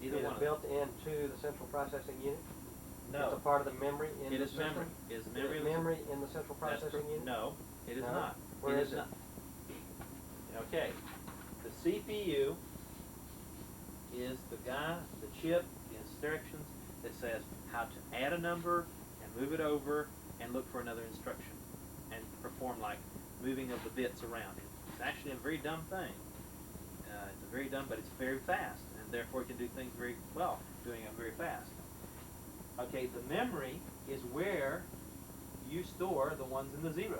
Either Is one it of built them. into the central processing unit? No. It's a part of the memory in It the is system? memory. It is Is memory. it memory in the central That's processing unit? No, it is No? not. Where is it? Not. Okay. The CPU is the guy, the chip, the instructions that says how to add a number and move it over and look for another instruction and perform like moving of the bits around. It's actually a very dumb thing. It's very dumb, but it's very fast, and therefore it can do things very well, doing it very fast. Okay, the memory is where you store the ones and the zeros.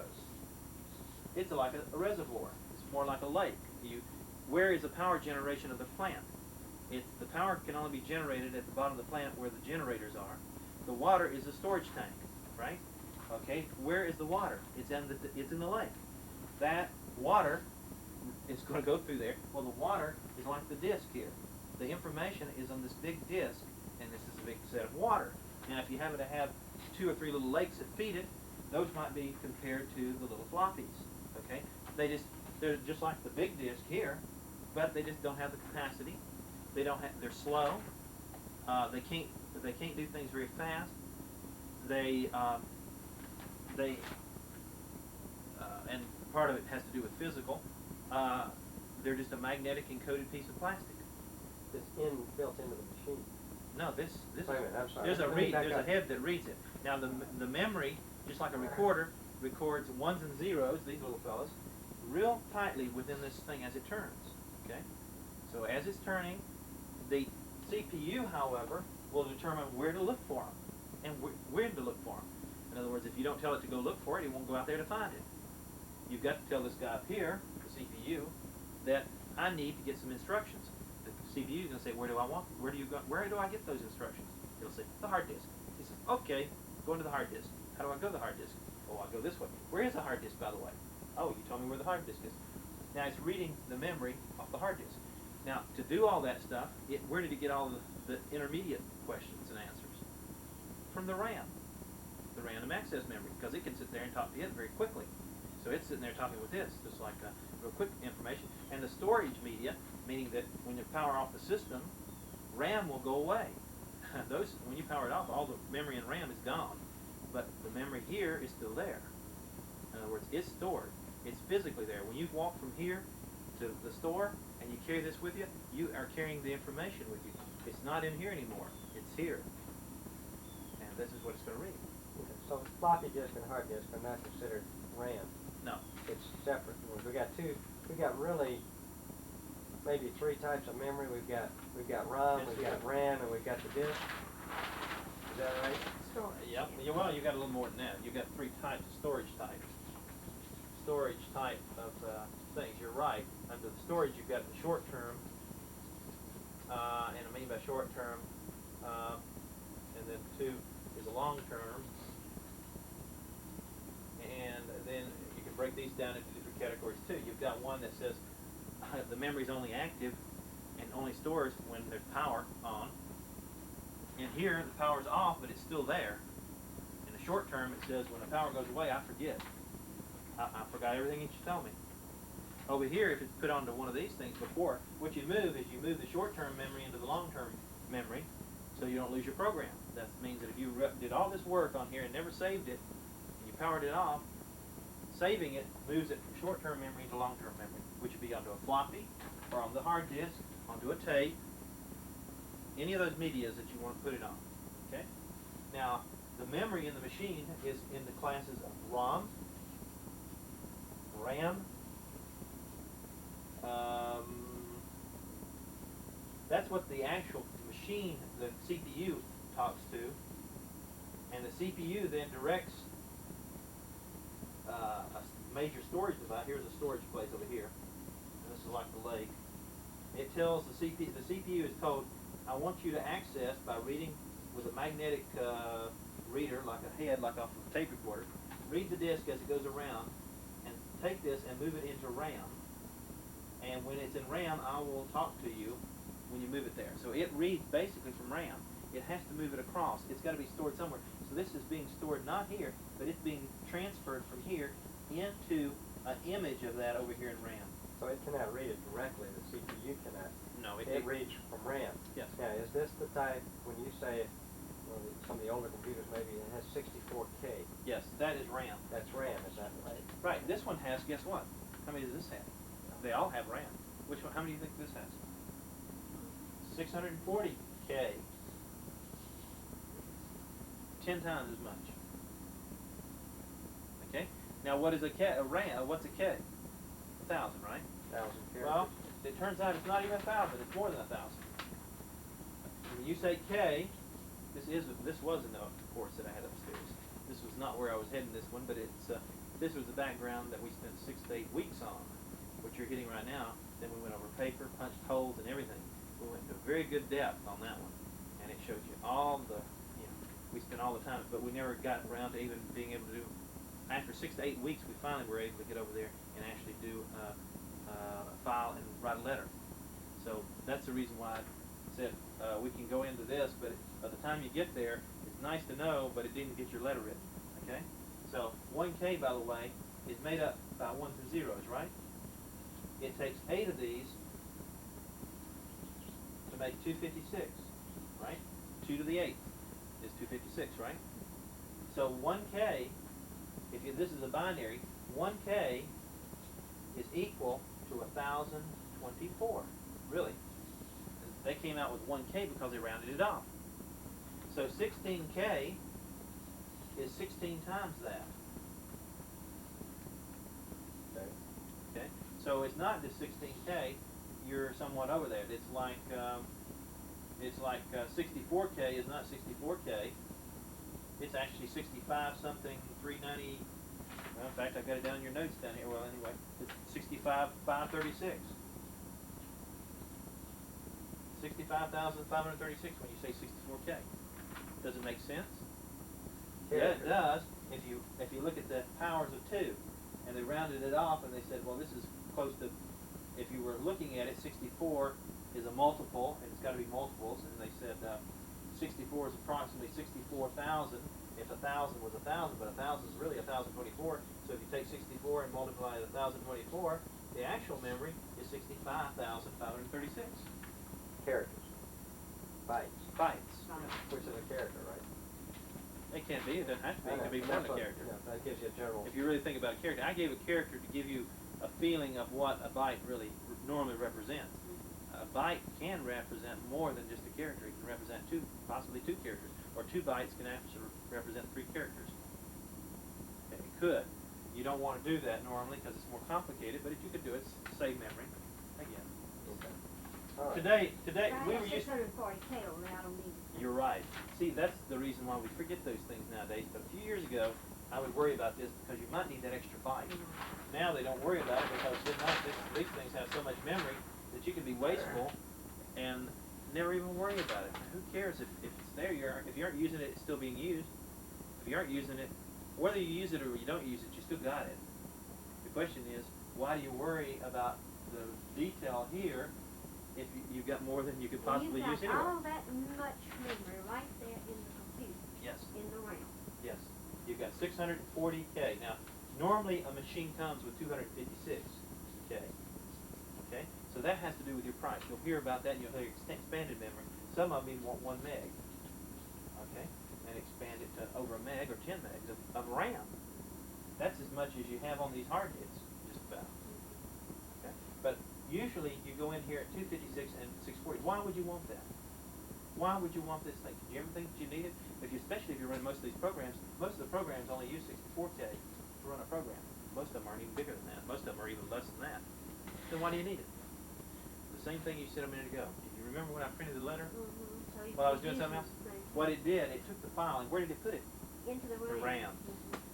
It's like a reservoir. It's more like a lake. Where is the power generation of the plant? The power can only be generated at the bottom of the plant where the generators are. The water is a storage tank, right? Okay, where is the water? It's in the lake. That water is going to go through there. Well, the water is like the disk here. The information is on this big disk, and this is a big set of water. Now, if you happen to have 2 or 3 little lakes that feed it, those might be compared to the little floppies. Okay, they're just like the big disk here, but they just don't have the capacity. They're slow. They can't do things very fast. They and part of it has to do with physical. They're just a magnetic encoded piece of plastic. It's built into the machine. No, this Wait a minute, I'm sorry. there's Let me a head that reads it. Now the memory, just like a recorder, records ones and zeros, these little fellas, real tightly within this thing as it turns. Okay, so as it's turning, the CPU, however, will determine where to look for them and when to look for them. In other words, if you don't tell it to go look for it, it won't go out there to find it. You've got to tell this guy up here, the CPU, that I need to get some instructions. The CPU is going to say, where do I get those instructions? It'll say, the hard disk. He says, okay, go into the hard disk. How do I go to the hard disk? Oh, I'll go this way. Where is the hard disk, by the way? Oh, you told me where the hard disk is. Now it's reading the memory off the hard disk. Now, to do all that stuff, where did it get all the intermediate questions and answers? From the RAM, the random access memory, because it can sit there and talk to it very quickly. So it's sitting there talking with this, just like real quick information. And the storage media, meaning that when you power off the system, RAM will go away. When you power it off, all the memory in RAM is gone. But the memory here is still there. In other words, it's stored. It's physically there. When you walk from here to the store and you carry this with you, you are carrying the information with you. It's not in here anymore. It's here. And this is what it's going to read. Okay, so floppy disk and hard disk are not considered RAM. No. It's separate. We got really maybe 3 types of memory. We've got ROM, we've got RAM, and we've got the disk. Is that right? Yep. Well, you got a little more than that. You've got 3 types of storage types. Storage type of things. You're right. Under the storage, you've got the short term, and I mean by short term, and then 2 is a long term, and then you can break these down into different categories too. You've got one that says the memory is only active and only stores when there's power on. And here the power's off, but it's still there. In the short term, it says when the power goes away, I forget. I forgot everything that you told me. Over here, if it's put onto one of these things before, what you move is you move the short-term memory into the long-term memory, so you don't lose your program. That means that if you did all this work on here and never saved it, and you powered it off, saving it moves it from short-term memory to long-term memory, which would be onto a floppy, or on the hard disk, onto a tape, any of those medias that you want to put it on. Okay? Now, the memory in the machine is in the classes of ROM, RAM, that's what the actual machine, the CPU, talks to, and the CPU then directs a major storage device. Here's a storage place over here, and this is like the lake. It tells the CPU is told, I want you to access by reading with a magnetic reader, like a head, like off of a tape recorder, read the disk as it goes around, and take this and move it into RAM. And when it's in RAM, I will talk to you when you move it there. So it reads basically from RAM. It has to move it across. It's got to be stored somewhere. So this is being stored not here, but it's being transferred from here into an image of that over here in RAM. So it cannot read it directly. The CPU cannot. No, it reads from RAM. Yes. Now, is prototype, when you say, well, some of the older computers maybe, it has 64K. Yes, that is RAM. That's RAM, is that right? Right, this one has, guess what? How many does this have? They all have RAM. Which one, how many do you think this has? 640K. 10 times as much. Okay? Now what is a K, a RAM, what's a K? 1,000, right? 1,000 characters. Well, it turns out it's not even 1,000, it's more than 1,000. When you say K, this was in the course that I had upstairs. This was not where I was heading this one, but it's this was the background that we spent 6 to 8 weeks on, what you're hitting right now. Then we went over paper, punched holes, and everything. We went into very good depth on that one, and it showed you all the, we spent all the time, but we never got around to even being able to do. After 6 to 8 weeks, we finally were able to get over there and actually do a file and write a letter. So that's the reason why I said we can go into this, but by the time you get there, it's nice to know, but it didn't get your letter written. Okay? So 1K, by the way, is made up by ones and zeros, right? It takes 8 of these to make 256, right? 2 to the 8th is 256, right? So 1K, this is a binary, 1K is equal to 1,024, really. They came out with 1K because they rounded it off. So 16K is 16 times that. Okay. Okay? So it's not just 16K, you're somewhat over there. It's like 64K is not 64K. It's actually 65 something 390. Well, in fact, I've got it down in your notes down here. Well, anyway, it's 65,536. 65,536 when you say 64K. Does it make sense? Yeah, it does. If you look at the powers of 2, and they rounded it off, and they said, well, this is close to. If you were looking at it, 64 is a multiple, and it's got to be multiples. And they said 64 is approximately 64,000. If 1,000 was 1,000, but 1,000 is really 1,024. So if you take 64 and multiply it 1,024, the actual memory is 65,536. Characters. Bytes. Bytes. Which is a character, right? It can be. It doesn't have to be. It can be more than a character. Yeah, that gives you a general. If you really think about a character, I gave a character to give you a feeling of what a byte really normally represents. A byte can represent more than just a character. It can represent possibly two characters, or 2 bytes can actually represent 3 characters. Okay, it could. You don't want to do that normally because it's more complicated, but if you could do it, save memory. Again. Okay. All right. Today we were used. 640K on there, I don't need it. You're right. See, that's the reason why we forget those things nowadays. But a few years ago, I would worry about this because you might need that extra byte. Now they don't worry about it because these things have so much memory that you can be wasteful and never even worry about it. Who cares if it's there? If you aren't using it, it's still being used. If you aren't using it, whether you use it or you don't use it, you still got it. The question is, why do you worry about the detail here if you've got more than you could possibly use You've anyway? got all that much memory right there in the computer. Yes. In the RAM. Yes. You've got 640K. Now, normally a machine comes with 256K. Okay? So that has to do with your price. You'll hear about that and you'll hear expanded memory. Some of them even want 1 meg. Okay? And expand it to over a meg or 10 megs of RAM. That's as much as you have on these hard hits, just about. Okay? But usually you go in here at 256 and 640. Why would you want that? Why would you want this thing? Did you ever think that you need it? Especially if you run most of these programs, most of the programs only use 64K to run a program. Most of them aren't even bigger than that. Most of them are even less than that. Then why do you need it? The same thing you said a minute ago. Did you remember when I printed the letter? So you While I was could doing use something else? the same What it did, it took the file, and where did it put it? into the The RAM. RAM.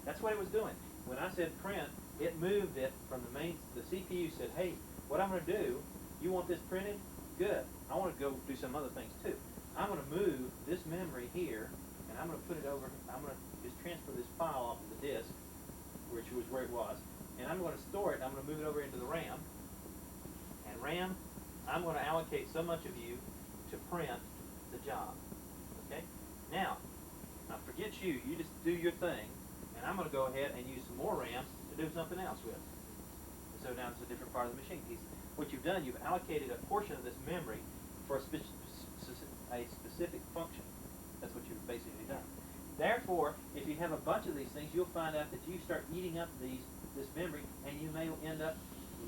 That's what it was doing. When I said print, it moved it from the CPU said, hey, what I'm going to do, you want this printed? Good. I want to go do some other things too. I'm going to move this memory here, and I'm going to put it over, I'm going to just transfer this file off of the disk, which was where it was, and I'm going to store it, I'm going to move it over into the RAM, and RAM, I'm going to allocate so much of you to print the job. Okay? Now forget you just do your thing, and I'm going to go ahead and use some more RAM to do something else with. And so now it's a different part of the machine piece. What you've done, you've allocated a portion of this memory for a a specific function. That's what you've basically done. Therefore, if you have a bunch of these things, you'll find out that you start eating up this memory, and you may end up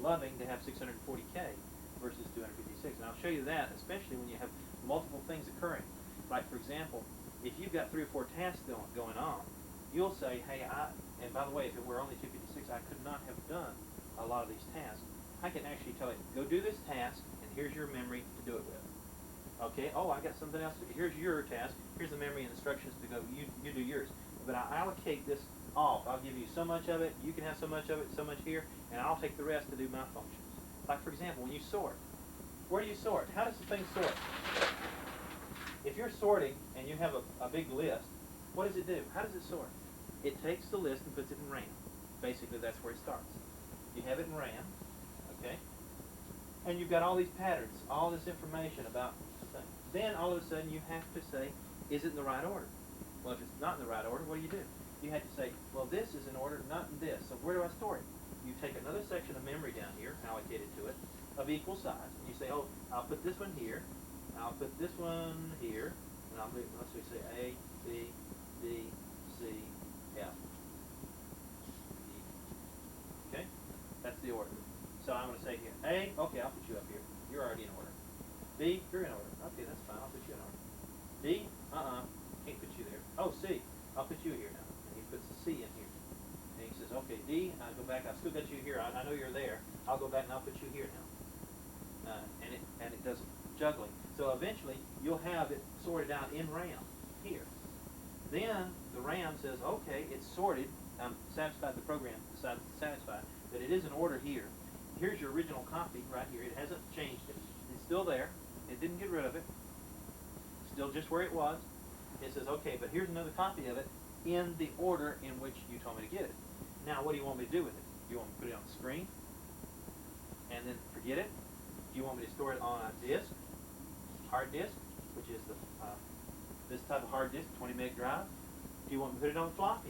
loving to have 640K versus 256. And I'll show you that, especially when you have multiple things occurring. Like, for example, if you've got 3 or 4 tasks going on, you'll say, hey, and by the way, if it were only 256, I could not have done a lot of these tasks. I can actually tell it, go do this task, and here's your memory to do it with. Okay, oh, I got something else. Here's your task. Here's the memory and instructions to go. You do yours. But I allocate this off. I'll give you so much of it. You can have so much of it, so much here, and I'll take the rest to do my functions. Like, for example, when you sort. Where do you sort? How does the thing sort? If you're sorting and you have a big list, what does it do? How does it sort? It takes the list and puts it in RAM. Basically, that's where it starts. You have it in RAM, okay? And you've got all these patterns, all this information about the thing. Then, all of a sudden, you have to say, is it in the right order? Well, if it's not in the right order, what do? You have to say, well, this is in order, not in this. So where do I store it? You take another section of memory down here, allocated to it, of equal size, and you say, oh, I'll put this one here, I'll put this one here, and I'll move, let's say A, B, D, C, F, E. Okay? That's the order. So I'm going to say here, A, okay, I'll put you up here. You're already in order. B, you're in order. Okay, that's fine. I'll put you in order. D, can't put you there. Oh, C, I'll put you here now. And he puts a C in here. And he says, okay, D, I'll go back. I've still got you here. I know you're there. I'll go back and I'll put you here now. And it does juggling. So eventually, you'll have it sorted out in RAM here. Then the RAM says, okay, it's sorted. I'm satisfied, the program decides it's satisfied that it is in order here. Here's your original copy right here. It hasn't changed it. It's still there. It didn't get rid of it. Still just where it was. It says, okay, but here's another copy of it in the order in which you told me to get it. Now, what do you want me to do with it? Do you want me to put it on the screen and then forget it? Do you want me to store it on a disk, hard disk, which is this type of hard disk, 20 meg drive? Do you want me to put it on floppy?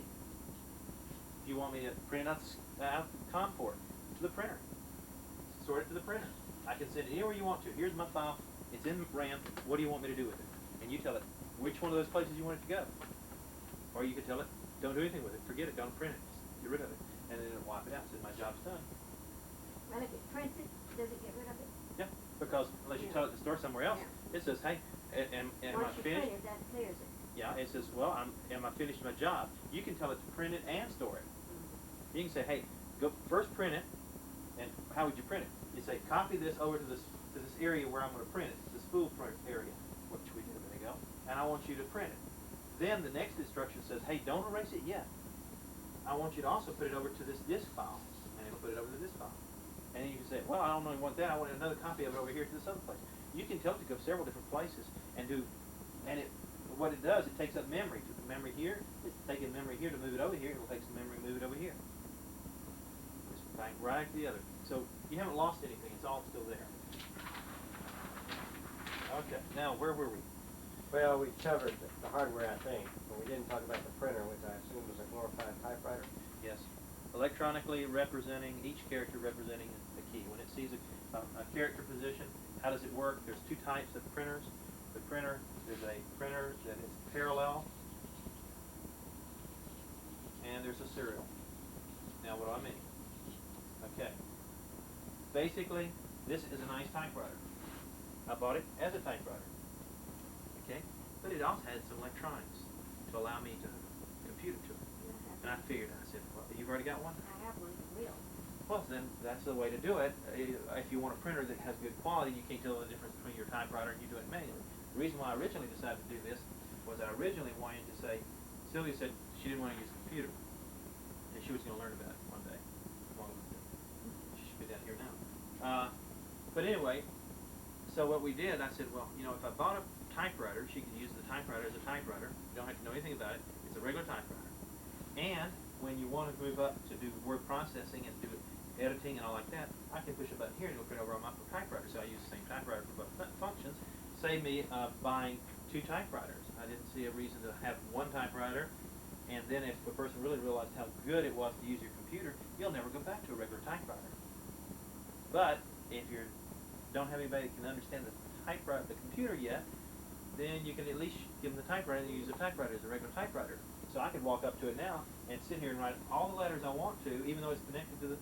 Do you want me to print it out the COM port to the printer? Sort it to the printer. I can send it anywhere you want to. Here's my file. It's in RAM. What do you want me to do with it? And you tell it which one of those places you want it to go. Or you could tell it, don't do anything with it. Forget it. Don't print it. Just get rid of it. And then it'll wipe it out. Says my job's done. Well, if it prints it, does it get rid of it? Yeah. Because unless you tell it to store somewhere else, it says, hey, am I Once you finished? print it, that clears it. Yeah. It says, well, am I finished my job? You can tell it to print it and store it. You can say, hey, go first print it. And how would you print it? You say, copy this over to this area where I'm going to print it, the spool print area, which we did a minute ago, and I want you to print it. Then the next instruction says, hey, don't erase it yet. I want you to also put it over to this disk file, and it'll put it over to this file. And then you can say, well, I don't really want that. I want another copy of it over here to this other place. You can tell it to go several different places and do, and what it does, it takes up memory. To the memory here, it's taking memory here to move it over here. It will take some memory and move it over here. Just bang right to the other. So you haven't lost anything. It's all still there. Okay, now where were we? Well, we covered the hardware, I think, but we didn't talk about the printer, which I assume was a glorified typewriter. Yes. Electronically representing, each character representing a key. When it sees a character position, how does it work? There's two types of printers. There's a printer that is parallel, and there's a serial. Now, what do I mean? Okay. Basically, this is a nice typewriter. I bought it as a typewriter. Okay? But it also had some electronics to allow me to compute it to it. And I figured, I said, well, you've already got one? I have one that will. Well, then that's the way to do it. If you want a printer that has good quality, you can't tell the difference between your typewriter and you do it manually. The reason why I originally decided to do this was I originally wanted to say, Sylvia said she didn't want to use a computer. And she was going to learn about it one day. Well, she should be down here now. But anyway, so what we did, I said, well, you know, if I bought a typewriter, she could use the typewriter as a typewriter. You don't have to know anything about it. It's a regular typewriter. And when you want to move up to do word processing and do editing and all like that, I can push a button here and it'll print over on my typewriter. So I use the same typewriter for both functions. Save me buying two typewriters. I didn't see a reason to have one typewriter. And then if the person really realized how good it was to use your computer, you'll never go back to a regular typewriter. But if you don't have anybody that can understand the typewriter, the computer yet, then you can at least give them the typewriter and use the typewriter as a regular typewriter. So I could walk up to it now and sit here and write all the letters I want to, even though it's connected to the